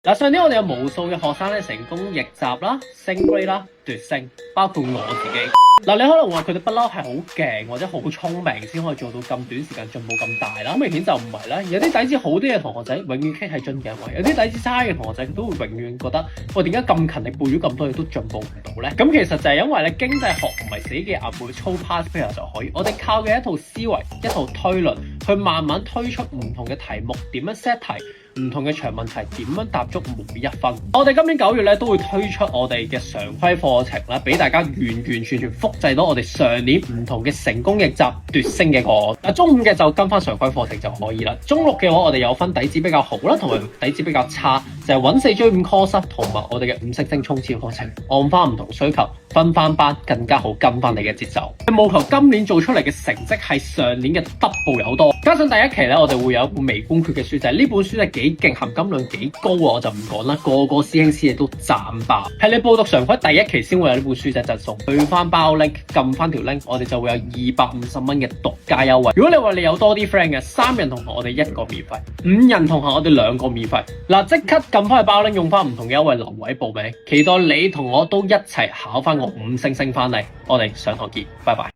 嗱，上年我哋有無數嘅學生咧成功逆襲啦、升 grade 啦、奪星，包括我自己。嗱，你可能話佢哋不嬲係好勁或者好聰明先可以做到咁短時間進步咁大啦，咁明顯就唔係啦。有啲底子好啲嘅同學仔永遠傾喺樽頸位，有啲底子差嘅同學仔都會永遠覺得喂，點解咁勤力背咗咁多嘢都進步唔到咧？咁其實就係因為咧經濟學唔係死記硬背操 past paper 就可以，我哋靠嘅一套思維、一套推論去慢慢推出唔同嘅題目，點樣 set 題。唔同嘅長問題點樣踏足每一分？我哋今年9月咧都會推出我哋嘅常規課程啦，俾大家完全複製到我哋上年唔同嘅成功逆襲奪星嘅個案。中5嘅就跟翻常規課程就可以啦。中6嘅話，我哋有分底子比較好啦，同埋底子比較差，就係揾4追5 course 同埋我哋嘅5星星衝刺課程，按翻唔同需求分翻班，更加好跟翻你嘅節奏。務求今年做出嚟嘅成績係上年嘅 double 有多。加上第一期咧，我哋會有一本微觀缺嘅書仔，呢本書係幾勁，含金量幾高啊！我就唔講啦，個師兄師姐都讚爆。係你報讀常規第一期先會有呢本書仔贈送，去翻包 link， 撳翻條 link， 我哋就會有250蚊嘅獨家優惠。如果你話你有多啲 friend 嘅，3人同學我哋1個免費，5人同學我哋2個免費。嗱，即刻撳翻去包 link， 用翻唔同嘅優惠留位報名，期待你同我都一齊考翻個5星星翻嚟。我哋上堂見，拜拜。